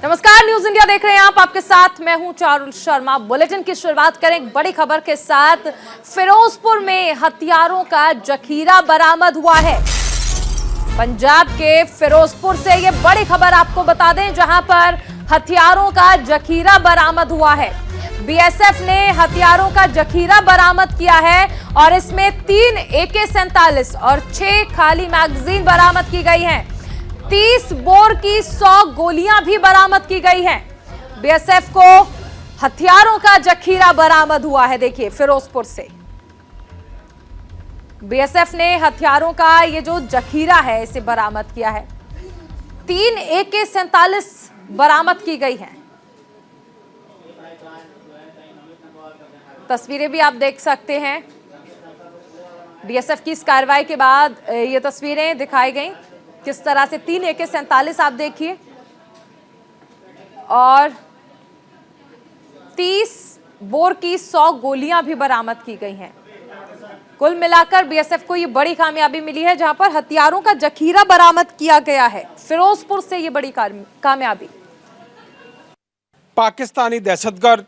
नमस्कार, news India देख रहे हैं आप। आपके साथ मैं हूं चारुल शर्मा। बुलेटिन की शुरुआत करें एक बड़ी खबर के साथ। फिरोजपुर में हथियारों का जखीरा बरामद हुआ है। पंजाब के फिरोजपुर से ये बड़ी खबर आपको बता दें, जहां पर हथियारों का जखीरा बरामद हुआ है। बीएसएफ ने हथियारों का जखीरा बरामद किया है और इसमें 3 AK-47 और 6 खाली मैगजीन बरामद की गई हैं। 30 बोर की 100 गोलियां भी बरामद की गई हैं। बीएसएफ को हथियारों का जखीरा बरामद हुआ है। देखिए, फिरोजपुर से बीएसएफ ने हथियारों का ये जो जखीरा है इसे बरामद किया है। 3 AK-47 बरामद की गई हैं। तस्वीरें भी आप देख सकते हैं। बीएसएफ की इस कार्रवाई के बाद ये तस्वीरें दिखाई गई। किस तरह से 3 AK-47 आप देखिए और 30 बोर की 100 गोलियां भी बरामद की गई हैं। कुल मिलाकर बीएसएफ को ये बड़ी कामयाबी मिली है, जहां पर हथियारों का जखीरा बरामद किया गया है। फिरोजपुर से ये बड़ी कामयाबी। पाकिस्तानी दहशतगर्द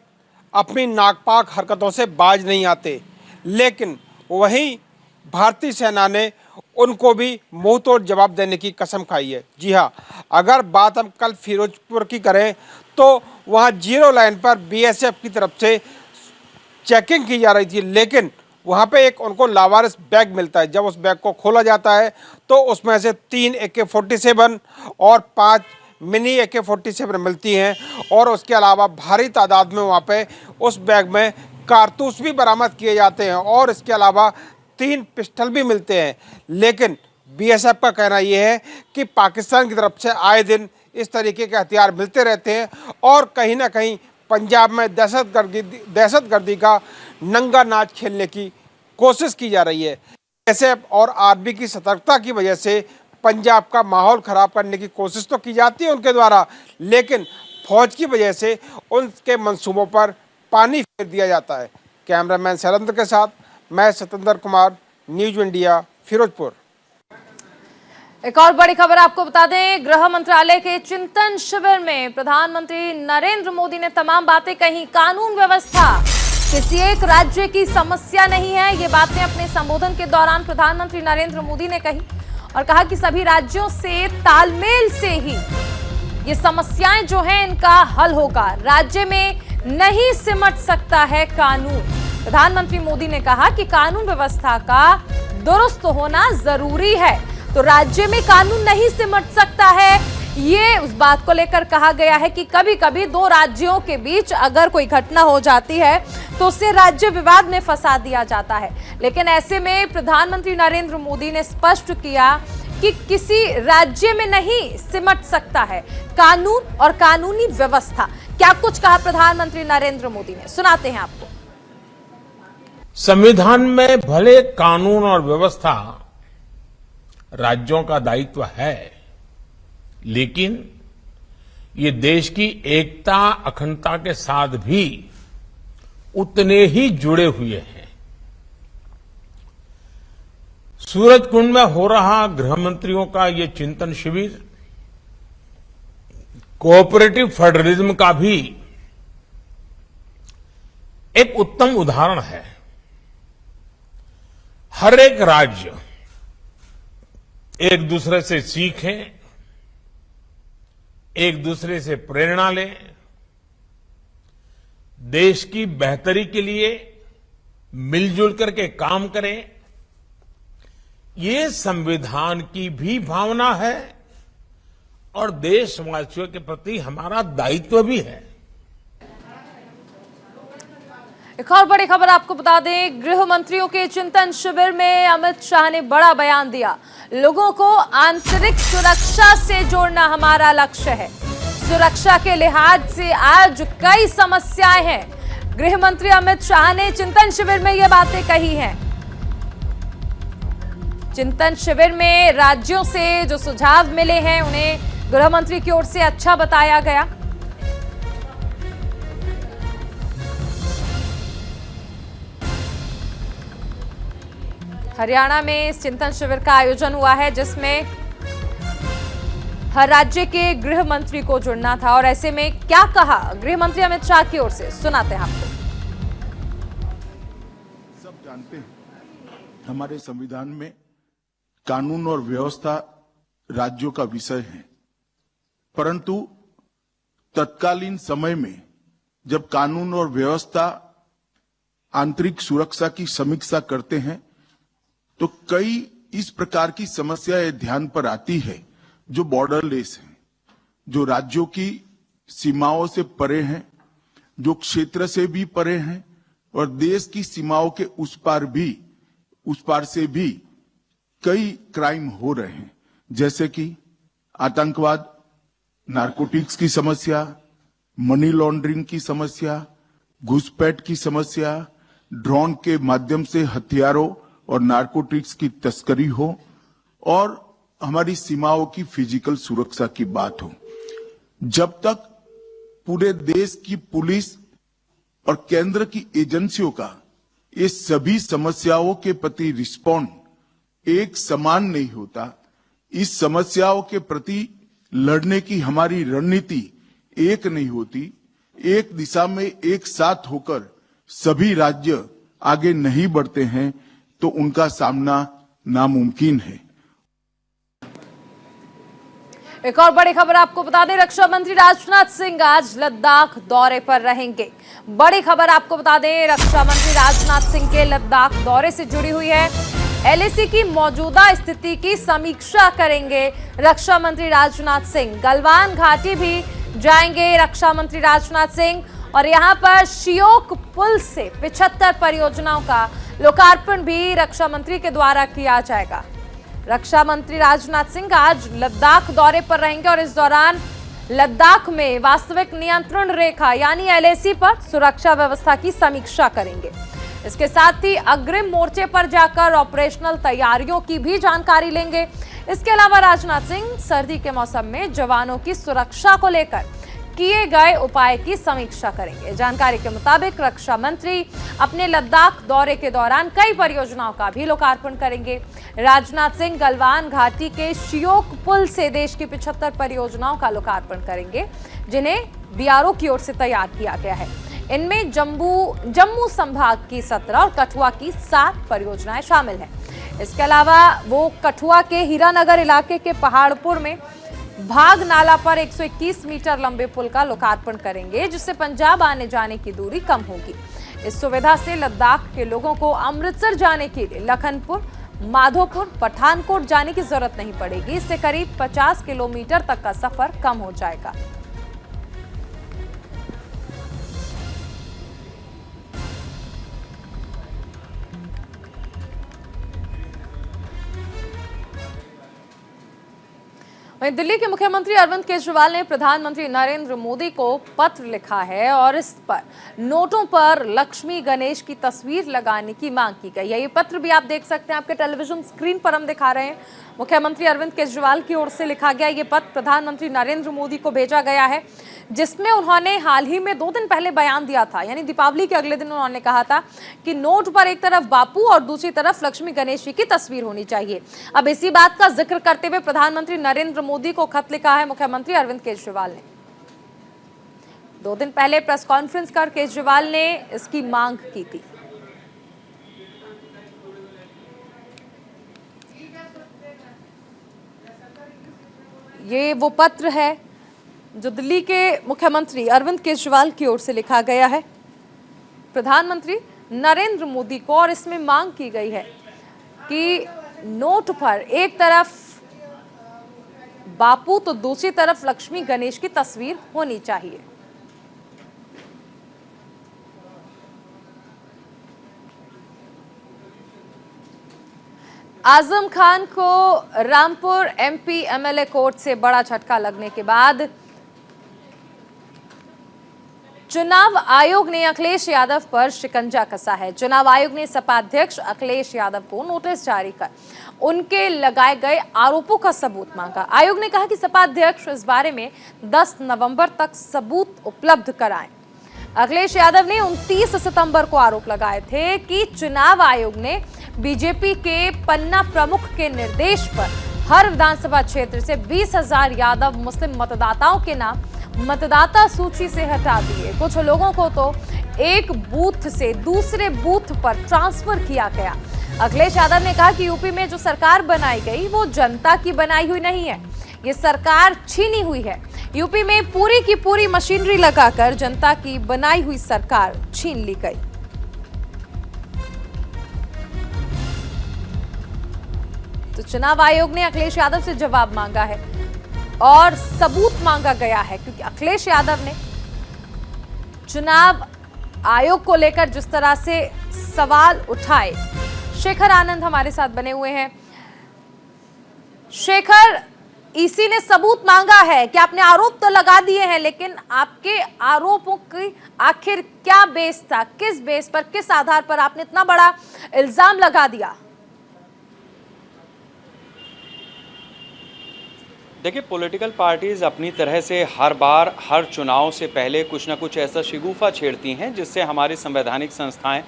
अपनी नाकपाक हरकतों से बाज नहीं आते, लेकिन वहीं भारतीय सेना ने उनको भी मुंह तोड़ जवाब देने की कसम खाई है। जी हाँ, अगर बात हम कल फिरोजपुर की करें तो वहाँ 0 लाइन पर बीएसएफ की तरफ से चेकिंग की जा रही थी, लेकिन वहाँ पे एक उनको लावारिस बैग मिलता है। जब उस बैग को खोला जाता है तो उसमें से 3 AK-47 और 5 मिनी AK-47 मिलती हैं और उसके अलावा भारी तादाद में वहाँ पे उस बैग में कारतूस भी बरामद किए जाते हैं और इसके अलावा 3 पिस्टल भी मिलते हैं। लेकिन बीएसएफ का कहना यह है कि पाकिस्तान की तरफ से आए दिन इस तरीके के हथियार मिलते रहते हैं और कहीं ना कहीं पंजाब में दहशतगर्दी का नंगा नाच खेलने की कोशिश की जा रही है। बीएसएफ और आर्मी की सतर्कता की वजह से पंजाब का माहौल ख़राब करने की कोशिश तो की जाती है उनके द्वारा, लेकिन फौज की वजह से उनके मंसूबों पर पानी फेर दिया जाता है। कैमरामैन शैलेंद्र के साथ मैं सतेंद्र कुमार, न्यूज इंडिया, फिरोजपुर। एक और बड़ी खबर आपको बता दें, गृह मंत्रालय के चिंतन शिविर में प्रधानमंत्री नरेंद्र मोदी ने तमाम बातें कही। कानून व्यवस्था किसी एक राज्य की समस्या नहीं है, ये बातें अपने संबोधन के दौरान प्रधानमंत्री नरेंद्र मोदी ने कही और कहा कि सभी राज्यों से तालमेल से ही ये समस्याएं जो हैं इनका हल होगा। राज्य में नहीं सिमट सकता है कानून। प्रधानमंत्री मोदी ने कहा कि कानून व्यवस्था का दुरुस्त होना जरूरी है, तो राज्य में कानून नहीं सिमट सकता है। ये उस बात को लेकर कहा गया है कि कभी कभी 2 राज्यों के बीच अगर कोई घटना हो जाती है तो उससे राज्य विवाद में फंसा दिया जाता है। लेकिन ऐसे में प्रधानमंत्री नरेंद्र मोदी ने स्पष्ट किया कि किसी राज्य में नहीं सिमट सकता है कानून और कानूनी व्यवस्था। क्या कुछ कहा प्रधानमंत्री नरेंद्र मोदी ने, सुनाते हैं आपको। संविधान में भले कानून और व्यवस्था राज्यों का दायित्व है, लेकिन ये देश की एकता अखंडता के साथ भी उतने ही जुड़े हुए हैं। सूरजकुंड में हो रहा गृह मंत्रियों का ये चिंतन शिविर कोऑपरेटिव फेडरलिज्म का भी एक उत्तम उदाहरण है। हर एक राज्य एक दूसरे से सीखें, एक दूसरे से प्रेरणा लें, देश की बेहतरी के लिए मिलजुल करके काम करें। ये संविधान की भी भावना है और देशवासियों के प्रति हमारा दायित्व भी है। एक और बड़ी खबर आपको बता दें, गृह मंत्रियों के चिंतन शिविर में अमित शाह ने बड़ा बयान दिया। लोगों को आंतरिक सुरक्षा से जोड़ना हमारा लक्ष्य है। सुरक्षा के लिहाज से आज कई समस्याएं हैं। गृह मंत्री अमित शाह ने चिंतन शिविर में ये बातें कही हैं। चिंतन शिविर में राज्यों से जो सुझाव मिले हैं उन्हें गृह मंत्री की ओर से अच्छा बताया गया। हरियाणा में इस चिंतन शिविर का आयोजन हुआ है, जिसमें हर राज्य के गृह मंत्री को जुड़ना था और ऐसे में क्या कहा गृह मंत्री अमित शाह की ओर से, सुनाते हैं आपको। सब जानते हैं हमारे संविधान में कानून और व्यवस्था राज्यों का विषय है, परंतु तत्कालीन समय में जब कानून और व्यवस्था आंतरिक सुरक्षा की समीक्षा करते हैं तो कई इस प्रकार की समस्याएं ध्यान पर आती है जो बॉर्डरलेस हैं, जो राज्यों की सीमाओं से परे हैं, जो क्षेत्र से भी परे हैं और देश की सीमाओं के उस पार से भी कई क्राइम हो रहे हैं, जैसे कि आतंकवाद, नारकोटिक्स की समस्या, मनी लॉन्ड्रिंग की समस्या, घुसपैठ की समस्या, ड्रोन के माध्यम से हथियारों और नारकोटिक्स की तस्करी हो और हमारी सीमाओं की फिजिकल सुरक्षा की बात हो। जब तक पूरे देश की पुलिस और केंद्र की एजेंसियों का ये सभी समस्याओं के प्रति रिस्पॉन्ड एक समान नहीं होता, इस समस्याओं के प्रति लड़ने की हमारी रणनीति एक नहीं होती, एक दिशा में एक साथ होकर सभी राज्य आगे नहीं बढ़ते हैं तो उनका सामना नामुमकिन है। एक और बड़ी खबर आपको बता दें, रक्षा मंत्री राजनाथ सिंह आज लद्दाख दौरे पर रहेंगे। बड़ी खबर आपको बता दें, रक्षा मंत्री राजनाथ सिंह के लद्दाख दौरे से जुड़ी हुई है। एलएसी की मौजूदा स्थिति की समीक्षा करेंगे रक्षा मंत्री राजनाथ सिंह। गलवान घाटी भी जाएंगे रक्षा मंत्री राजनाथ सिंह और यहां पर शियोक पुल से 75 परियोजनाओं का लोकार्पण भी रक्षा मंत्री के द्वारा किया जाएगा। रक्षा मंत्री राजनाथ सिंह आज लद्दाख दौरे पर रहेंगे और इस दौरान लद्दाख में वास्तविक नियंत्रण रेखा यानी एलएसी पर सुरक्षा व्यवस्था की समीक्षा करेंगे। इसके साथ ही अग्रिम मोर्चे पर जाकर ऑपरेशनल तैयारियों की भी जानकारी लेंगे। इसके अलावा राजनाथ सिंह सर्दी के मौसम में जवानों की सुरक्षा को लेकर किए गए उपाय की समीक्षा करेंगे। जानकारी के मुताबिक रक्षा मंत्री अपने लद्दाख दौरे के दौरान कई परियोजनाओं का भी लोकार्पण करेंगे। राजनाथ सिंह गलवान घाटी के शियोक पुल से देश की 75 परियोजनाओं का लोकार्पण करेंगे, जिन्हें बीआरओ की ओर से तैयार किया गया है। इनमें जम्मू संभाग की 17 और कठुआ की 7 परियोजनाएं शामिल हैं। इसके अलावा वो कठुआ के हीरानगर इलाके के पहाड़पुर में भाग नाला पर 121 मीटर लंबे पुल का लोकार्पण करेंगे, जिससे पंजाब आने जाने की दूरी कम होगी। इस सुविधा से लद्दाख के लोगों को अमृतसर जाने के लिए लखनपुर, माधोपुर, पठानकोट जाने की जरूरत नहीं पड़ेगी। इससे करीब 50 किलोमीटर तक का सफर कम हो जाएगा। वहीं दिल्ली के मुख्यमंत्री अरविंद केजरीवाल ने प्रधानमंत्री नरेंद्र मोदी को पत्र लिखा है और इस पर नोटों पर लक्ष्मी गणेश की तस्वीर लगाने की मांग की गई है। ये पत्र भी आप देख सकते हैं, आपके टेलीविजन स्क्रीन पर हम दिखा रहे हैं। मुख्यमंत्री अरविंद केजरीवाल की ओर से लिखा गया ये पत्र प्रधानमंत्री नरेंद्र मोदी को भेजा गया है, जिसमें उन्होंने हाल ही में 2 दिन पहले बयान दिया था, यानी दीपावली के अगले दिन उन्होंने कहा था कि नोट पर एक तरफ बापू और दूसरी तरफ लक्ष्मी गणेश जी की तस्वीर होनी चाहिए। अब इसी बात का जिक्र करते हुए प्रधानमंत्री नरेंद्र मोदी को खत लिखा है मुख्यमंत्री अरविंद केजरीवाल ने। 2 दिन पहले प्रेस कॉन्फ्रेंस कर केजरीवाल ने इसकी मांग की थी। ये वो पत्र है जो दिल्ली के मुख्यमंत्री अरविंद केजरीवाल की ओर से लिखा गया है प्रधानमंत्री नरेंद्र मोदी को, और इसमें मांग की गई है कि नोट पर एक तरफ बापू तो दूसरी तरफ लक्ष्मी गणेश की तस्वीर होनी चाहिए। आजम खान को रामपुर एमपी एमएलए कोर्ट से बड़ा झटका लगने के बाद चुनाव आयोग ने अखिलेश यादव पर शिकंजा कसा है। चुनाव आयोग ने सपा अध्यक्ष अखिलेश यादव को नोटिस जारी कर उनके लगाए गए आरोपों का सबूत मांगा। आयोग ने कहा कि सपा अध्यक्ष इस बारे में 10 नवंबर तक सबूत उपलब्ध कराएं। अखिलेश यादव ने 29 सितंबर को आरोप लगाए थे कि चुनाव आयोग ने बीजेपी के पन्ना प्रमुख के निर्देश पर हर विधानसभा क्षेत्र से 20,000 यादव मुस्लिम मतदाताओं के नाम मतदाता सूची से हटा दिए। कुछ लोगों को तो एक बूथ से दूसरे बूथ पर ट्रांसफर किया गया। अखिलेश यादव ने कहा कि यूपी में जो सरकार बनाई गई वो जनता की बनाई हुई नहीं है, ये सरकार छीनी हुई है। यूपी में पूरी की पूरी मशीनरी लगाकर जनता की बनाई हुई सरकार छीन ली गई। तो चुनाव आयोग ने अखिलेश यादव से जवाब मांगा है और सबूत मांगा गया है, क्योंकि अखिलेश यादव ने चुनाव आयोग को लेकर जिस तरह से सवाल उठाए। शेखर आनंद हमारे साथ बने हुए हैं। शेखर, ईसी ने सबूत मांगा है कि आपने आरोप तो लगा दिए हैं, लेकिन आपके आरोपों की आखिर क्या बेस था? किस बेस पर, किस आधार पर आपने इतना बड़ा इल्जाम लगा दिया? देखिए, पॉलिटिकल पार्टीज अपनी तरह से हर बार हर चुनाव से पहले कुछ ना कुछ ऐसा शिगुफा छेड़ती हैं जिससे हमारी संवैधानिक संस्थाएं,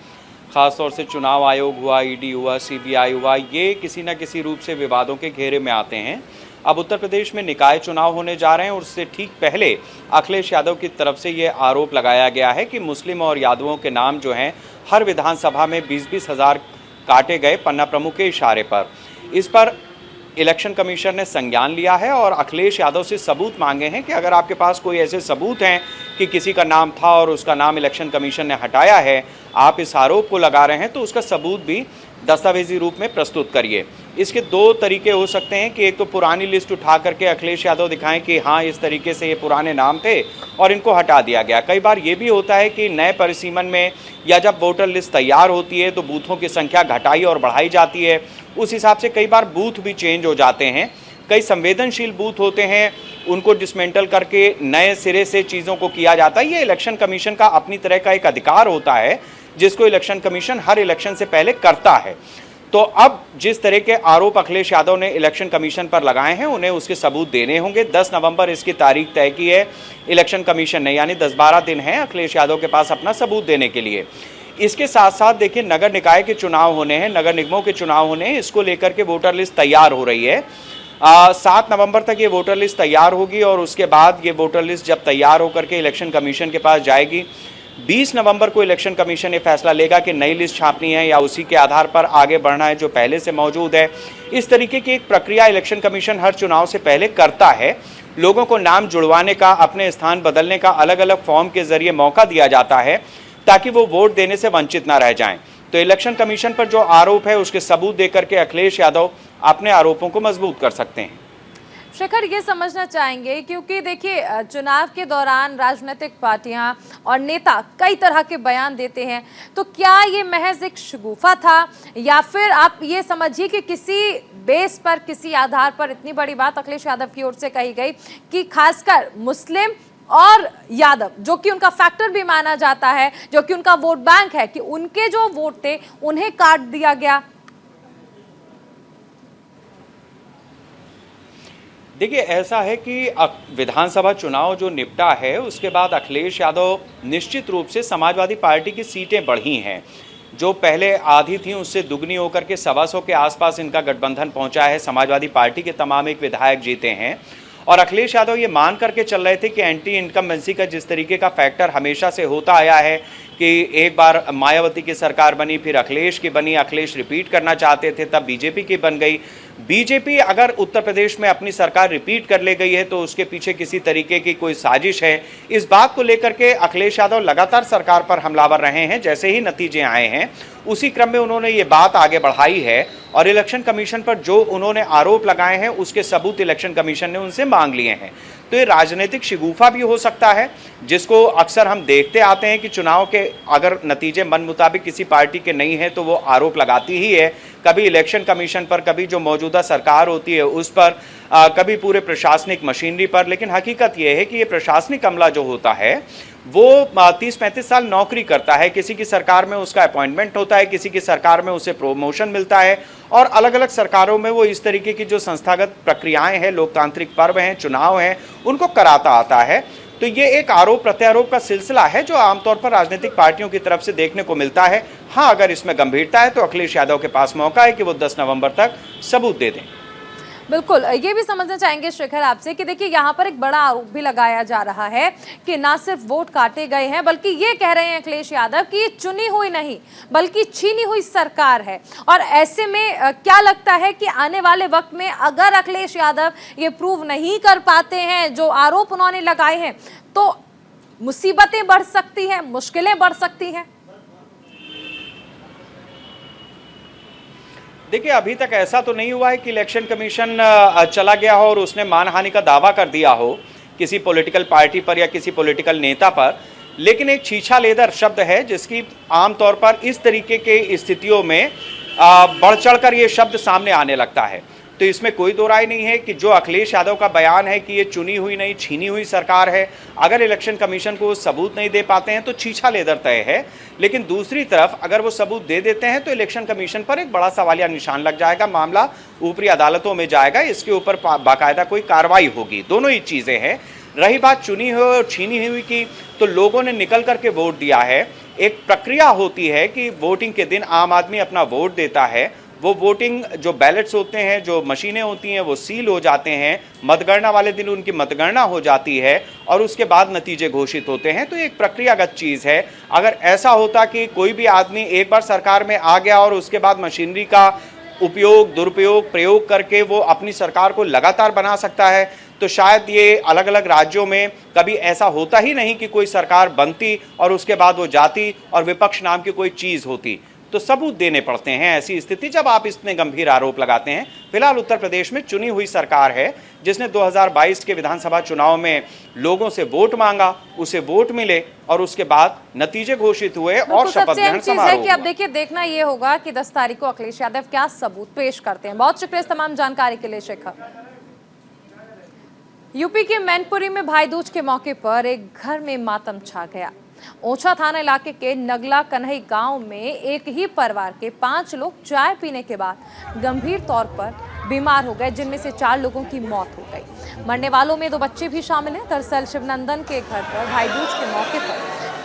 खासतौर से चुनाव आयोग हुआ, ईडी हुआ, सीबीआई हुआ, ये किसी न किसी रूप से विवादों के घेरे में आते हैं। अब उत्तर प्रदेश में निकाय चुनाव होने जा रहे हैं और उससे ठीक पहले अखिलेश यादव की तरफ से ये आरोप लगाया गया है कि मुस्लिम और यादवों के नाम जो हैं हर विधानसभा में 20-20 हज़ार काटे गए पन्ना प्रमुख के इशारे पर। इस पर इलेक्शन कमीशन ने संज्ञान लिया है और अखिलेश यादव से सबूत मांगे हैं कि अगर आपके पास कोई ऐसे सबूत हैं कि किसी का नाम था और उसका नाम इलेक्शन कमीशन ने हटाया है, आप इस आरोप को लगा रहे हैं, तो उसका सबूत भी दस्तावेजी रूप में प्रस्तुत करिए। इसके दो तरीके हो सकते हैं कि एक तो पुरानी लिस्ट उठा करके अखिलेश यादव दिखाएं कि हाँ इस तरीके से ये पुराने नाम थे और इनको हटा दिया गया। कई बार ये भी होता है कि नए परिसीमन में या जब वोटर लिस्ट तैयार होती है तो बूथों की संख्या घटाई और बढ़ाई जाती है, उस हिसाब से कई बार बूथ भी चेंज हो जाते हैं। कई संवेदनशील बूथ होते हैं, उनको डिसमेंटल करके नए सिरे से चीज़ों को किया जाता है। ये इलेक्शन कमीशन का अपनी तरह का एक अधिकार होता है जिसको इलेक्शन कमीशन हर इलेक्शन से पहले करता है। तो अब जिस तरह के आरोप अखिलेश यादव ने इलेक्शन कमीशन पर लगाए हैं उन्हें उसके सबूत देने होंगे। 10 नवंबर इसकी तारीख तय की है इलेक्शन कमीशन ने, यानी 10-12 दिन हैं अखिलेश यादव के पास अपना सबूत देने के लिए। इसके साथ साथ देखिए, नगर निकाय के चुनाव होने हैं, नगर निगमों के चुनाव होने हैं, इसको लेकर के वोटर लिस्ट तैयार हो रही है। 7 नवंबर तक ये वोटर लिस्ट तैयार होगी और उसके बाद ये वोटर लिस्ट जब तैयार होकर के इलेक्शन कमीशन के पास जाएगी, 20 नवंबर को इलेक्शन कमीशन ये फैसला लेगा कि नई लिस्ट छापनी है या उसी के आधार पर आगे बढ़ना है जो पहले से मौजूद है। इस तरीके की एक प्रक्रिया इलेक्शन कमीशन हर चुनाव से पहले करता है। लोगों को नाम जुड़वाने का, अपने स्थान बदलने का अलग अलग फॉर्म के जरिए मौका दिया जाता है ताकि वो वोट देने से वंचित ना रह जाएं। तो इलेक्शन कमीशन पर जो आरोप है उसके सबूत देकर के अखिलेश यादव अपने आरोपों को मजबूत कर सकते हैं। शेखर, ये समझना चाहेंगे क्योंकि देखिए चुनाव के दौरान राजनीतिक पार्टियां और नेता कई तरह के बयान देते हैं, तो क्या ये महज एक शगुफा था या फिर आप ये समझिए कि किसी बेस पर, किसी आधार पर इतनी बड़ी बात अखिलेश यादव की ओर से कही गई कि खासकर मुस्लिम और यादव, जो कि उनका फैक्टर भी माना जाता है, जो कि उनका वोट बैंक है, कि उनके जो वोट थे उन्हें काट दिया गया? देखिए, ऐसा है कि विधानसभा चुनाव जो निपटा है उसके बाद अखिलेश यादव निश्चित रूप से समाजवादी पार्टी की सीटें बढ़ी हैं। जो पहले आधी थी उससे दुगनी होकर के 125 के आसपास इनका गठबंधन पहुंचा है। समाजवादी पार्टी के तमाम एक विधायक जीते हैं और अखिलेश यादव ये मान करके चल रहे थे कि एंटी इनकम्बेंसी का जिस तरीके का फैक्टर हमेशा से होता आया है कि एक बार मायावती की सरकार बनी, फिर अखिलेश की बनी, अखिलेश रिपीट करना चाहते थे, तब बीजेपी की बन गई। बीजेपी अगर उत्तर प्रदेश में अपनी सरकार रिपीट कर ले गई है तो उसके पीछे किसी तरीके की कोई साजिश है। इस बात को लेकर के अखिलेश यादव लगातार सरकार पर हमलावर रहे हैं। जैसे ही नतीजे आए हैं उसी क्रम में उन्होंने ये बात आगे बढ़ाई है और इलेक्शन कमीशन पर जो उन्होंने आरोप लगाए हैं उसके सबूत इलेक्शन कमीशन ने उनसे मांग लिए हैं। तो ये राजनीतिक शिगुफा भी हो सकता है, जिसको अक्सर हम देखते आते हैं कि चुनाव के अगर नतीजे मन मुताबिक किसी पार्टी के नहीं है तो वो आरोप लगाती ही है, कभी इलेक्शन कमीशन पर, कभी जो मौजूदा सरकार होती है उस पर, कभी पूरे प्रशासनिक मशीनरी पर। लेकिन हकीकत यह है कि ये प्रशासनिक अमला जो होता है वो 30-35 साल नौकरी करता है। किसी की सरकार में उसका अपॉइंटमेंट होता है, किसी की सरकार में उसे प्रमोशन मिलता है और अलग अलग सरकारों में वो इस तरीके की जो संस्थागत प्रक्रियाएं हैं, लोकतांत्रिक पर्व हैं, चुनाव हैं, उनको कराता आता है। तो ये एक आरोप प्रत्यारोप का सिलसिला है जो आमतौर पर राजनीतिक पार्टियों की तरफ से देखने को मिलता है। हाँ, अगर इसमें गंभीरता है तो अखिलेश यादव के पास मौका है कि वो 10 नवंबर तक सबूत दे दें। बिल्कुल, ये भी समझना चाहेंगे शेखर आपसे कि देखिए यहाँ पर एक बड़ा आरोप भी लगाया जा रहा है कि ना सिर्फ वोट काटे गए हैं, बल्कि ये कह रहे हैं अखिलेश यादव कि ये चुनी हुई नहीं बल्कि छीनी हुई सरकार है। और ऐसे में क्या लगता है कि आने वाले वक्त में अगर अखिलेश यादव ये प्रूव नहीं कर पाते हैं जो आरोप उन्होंने लगाए हैं, तो मुसीबतें बढ़ सकती हैं, मुश्किलें बढ़ सकती हैं? देखिए, अभी तक ऐसा तो नहीं हुआ है कि इलेक्शन कमीशन चला गया हो और उसने मानहानि का दावा कर दिया हो किसी पॉलिटिकल पार्टी पर या किसी पॉलिटिकल नेता पर, लेकिन एक छीछा लेदर शब्द है जिसकी आमतौर पर इस तरीके के स्थितियों में बढ़ चढ़कर ये शब्द सामने आने लगता है। तो इसमें कोई दो राय नहीं है कि जो अखिलेश यादव का बयान है कि ये चुनी हुई नहीं छीनी हुई सरकार है, अगर इलेक्शन कमीशन को सबूत नहीं दे पाते हैं तो छीछा लेदर तय है। लेकिन दूसरी तरफ अगर वो सबूत दे देते हैं तो इलेक्शन कमीशन पर एक बड़ा सवालिया निशान लग जाएगा, मामला ऊपरी अदालतों में जाएगा, इसके ऊपर बाकायदा कोई कार्रवाई होगी। दोनों ही चीज़ें हैं। रही बात चुनी हुई और छीनी हुई की, तो लोगों ने निकल करके वोट दिया है। एक प्रक्रिया होती है कि वोटिंग के दिन आम आदमी अपना वोट देता है, वो वोटिंग जो बैलेट्स होते हैं, जो मशीनें होती हैं, वो सील हो जाते हैं, मतगणना वाले दिन उनकी मतगणना हो जाती है और उसके बाद नतीजे घोषित होते हैं। तो एक प्रक्रियागत चीज़ है। अगर ऐसा होता कि कोई भी आदमी एक बार सरकार में आ गया और उसके बाद मशीनरी का उपयोग दुरुपयोग प्रयोग करके वो अपनी सरकार को लगातार बना सकता है, तो शायद ये अलग अलग राज्यों में कभी ऐसा होता ही नहीं कि कोई सरकार बनती और उसके बाद वो जाती और विपक्ष नाम की कोई चीज़ होती। तो सबूत देने पड़ते हैं ऐसी स्थिति जब आप इतने गंभीर आरोप लगाते हैं। फिलहाल उत्तर प्रदेश में चुनी हुई सरकार है जिसने 2022 के विधानसभा चुनाव में लोगों से वोट मांगा, उसे वोट मिले और उसके बाद नतीजे घोषित हुए और शपथ ग्रहण समारोह हुआ। कि अब देखिए देखना ये होगा कि 10 तारीख को अखिलेश यादव क्या सबूत पेश करते हैं। बहुत शुक्रिया इस तमाम जानकारी के लिए शेखर। यूपी के मैनपुरी में भाई दूज के मौके पर एक घर में मातम छा गया। ओछा थाना इलाके के नगला कन्हई गांव में एक ही परिवार के 5 लोग चाय पीने के बाद गंभीर तौर पर बीमार हो गए, जिनमें से 4 लोगों की मौत हो गई। मरने वालों में 2 बच्चे भी शामिल हैं। दरअसल शिवनंदन के घर पर भाई दूज के मौके पर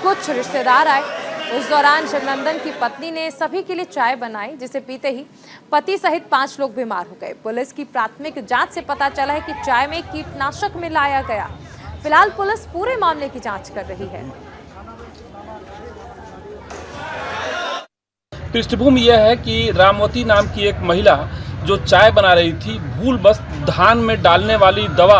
कुछ रिश्तेदार आए। उस दौरान शिवनंदन की पत्नी ने सभी के लिए चाय बनाई, जिसे पीते ही पति सहित 5 लोग बीमार हो गए। पुलिस की प्राथमिक जांच से पता चला है कि चाय में कीटनाशक मिलाया गया। फिलहाल पुलिस पूरे मामले की जांच कर रही है। पृष्ठभूमि यह है कि रामवती नाम की एक महिला जो चाय बना रही थी, भूल बस धान में डालने वाली दवा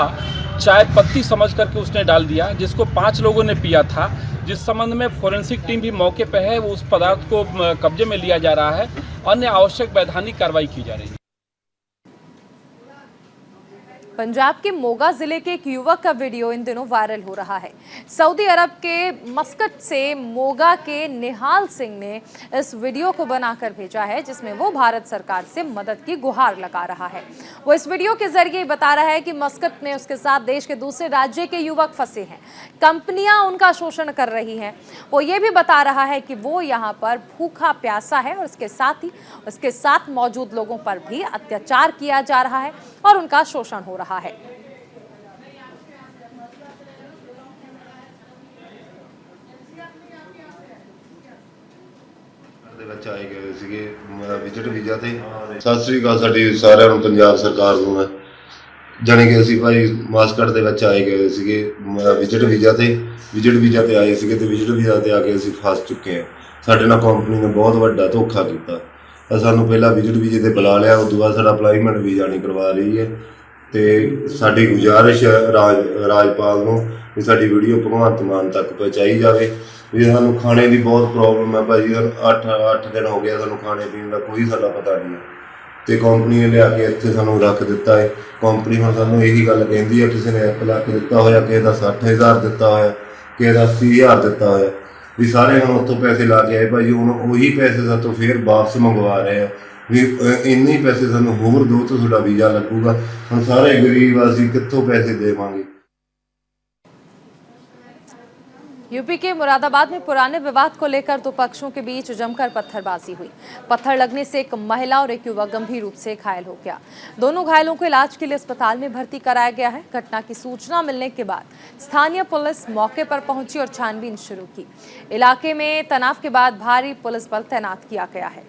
चाय पत्ती समझ करके उसने डाल दिया, जिसको 5 लोगों ने पिया था। जिस संबंध में फोरेंसिक टीम भी मौके पर है, वो उस पदार्थ को कब्जे में लिया जा रहा है। अन्य आवश्यक वैधानिक कार्रवाई की जा रही है। पंजाब के मोगा जिले के एक युवक का वीडियो इन दिनों वायरल हो रहा है। सऊदी अरब के मस्कट से मोगा के निहाल सिंह ने इस वीडियो को बनाकर भेजा है, जिसमें वो भारत सरकार से मदद की गुहार लगा रहा है। वो इस वीडियो के जरिए बता रहा है कि मस्कट में उसके साथ देश के दूसरे राज्य के युवक फंसे हैं, कंपनियां उनका शोषण कर रही हैं। वो ये भी बता रहा है कि वो यहाँ पर भूखा प्यासा है और इसके साथ ही उसके साथ मौजूद लोगों पर भी अत्याचार किया जा रहा है और उनका शोषण हो रहा है। ਦੇ ਵਿੱਚ ਆਏ ਗਏ ਸੀਗੇ ਵਿਜ਼ਿਟ ਵੀਜ਼ਾ ਤੇ। ਸਤਿ ਸ੍ਰੀ ਅਕਾਲ ਸਾਡੀ ਸਾਰਿਆਂ ਨੂੰ, ਪੰਜਾਬ ਸਰਕਾਰ ਨੂੰ ਹੈ ਜਾਣੀ ਕਿ ਅਸੀਂ ਭਾਈ ਮਾਸਕਟ ਦੇ ਵਿੱਚ ਆਏ ਗਏ ਸੀਗੇ ਵਿਜ਼ਿਟ ਵੀਜ਼ਾ ਤੇ। ਵਿਜ਼ਿਟ ਵੀਜ਼ਾ ਤੇ ਆਏ ਸੀਗੇ ਤੇ ਵਿਜ਼ਿਟ ਵੀਜ਼ਾ ਤੇ ਆ ਕੇ ਅਸੀਂ ਫਸ ਚੁੱਕੇ ਹਾਂ। ਸਾਡੇ ਨਾਲ ਕੰਪਨੀ ਨੇ ਬਹੁਤ ਵੱਡਾ ਧੋਖਾ ਕੀਤਾ। ਸਾਨੂੰ ਪਹਿਲਾਂ ਵਿਜ਼ਿਟ ਵੀਜ਼ੇ ਤੇ ਬੁਲਾ ਲਿਆ, ਉਸ ਤੋਂ ਬਾਅਦ ਸਾਡਾ ਅਪਲਾਈਮੈਂਟ ਵੀਜ਼ਾ ਨਹੀਂ ਕਰਵਾ ਰਹੀ ਹੈ। ਤੇ ਸਾਡੀ ਗੁਜ਼ਾਰਿਸ਼ ਹੈ ਰਾਜਪਾਲ ਨੂੰ ਵੀ ਸਾਡੀ ਵੀਡੀਓ ਭਗਵੰਤ ਮਾਨ ਤੱਕ ਪਹੁੰਚਾਈ ਜਾਵੇ। ਵੀ ਸਾਨੂੰ ਖਾਣੇ ਦੀ ਬਹੁਤ ਪ੍ਰੋਬਲਮ ਹੈ ਭਾਜੀ, 8 ਦਿਨ ਹੋ ਗਿਆ ਸਾਨੂੰ ਖਾਣੇ ਪੀਣ ਦਾ ਕੋਈ ਸਾਡਾ ਪਤਾ ਨਹੀਂ ਹੈ। ਤੇ ਕੰਪਨੀ ਨੇ ਲਿਆ ਕੇ ਇੱਥੇ ਸਾਨੂੰ ਰੱਖ ਦਿੱਤਾ ਹੈ। ਕੰਪਨੀ ਹੁਣ ਸਾਨੂੰ ਇਹੀ ਗੱਲ ਕਹਿੰਦੀ ਹੈ, ਕਿਸੇ ਨੇ 1 ਲੱਖ ਦਿੱਤਾ ਹੋਇਆ, ਕਿਸੇ ਦਾ 60,000 ਦਿੱਤਾ ਹੋਇਆ, ਕਿਸੇ ਦਾ 80,000 ਦਿੱਤਾ ਹੋਇਆ। ਵੀ ਸਾਰੇ ਹੁਣ ਉੱਥੋਂ ਪੈਸੇ ਲਾ ਕੇ ਆਏ ਭਾਜੀ, ਹੁਣ ਉਹੀ ਪੈਸੇ ਸਾਤੋਂ ਫਿਰ ਵਾਪਸ ਮੰਗਵਾ ਰਹੇ ਆ ਵੀ ਇੰਨੇ ਪੈਸੇ ਸਾਨੂੰ ਹੋਰ ਦਿਓ ਤਾਂ ਤੁਹਾਡਾ ਵੀਜ਼ਾ ਲੱਗੂਗਾ। ਹੁਣ ਸਾਰੇ ਗਰੀਬ ਅਸੀਂ कित्थों पैसे देवांगे। यूपी के मुरादाबाद में पुराने विवाद को लेकर 2 पक्षों के बीच जमकर पत्थरबाजी हुई। पत्थर लगने से एक महिला और एक युवक गंभीर रूप से घायल हो गया। दोनों घायलों को इलाज के लिए अस्पताल में भर्ती कराया गया है। घटना की सूचना मिलने के बाद स्थानीय पुलिस मौके पर पहुंची और छानबीन शुरू की। इलाके में तनाव के बाद भारी पुलिस बल तैनात किया गया है।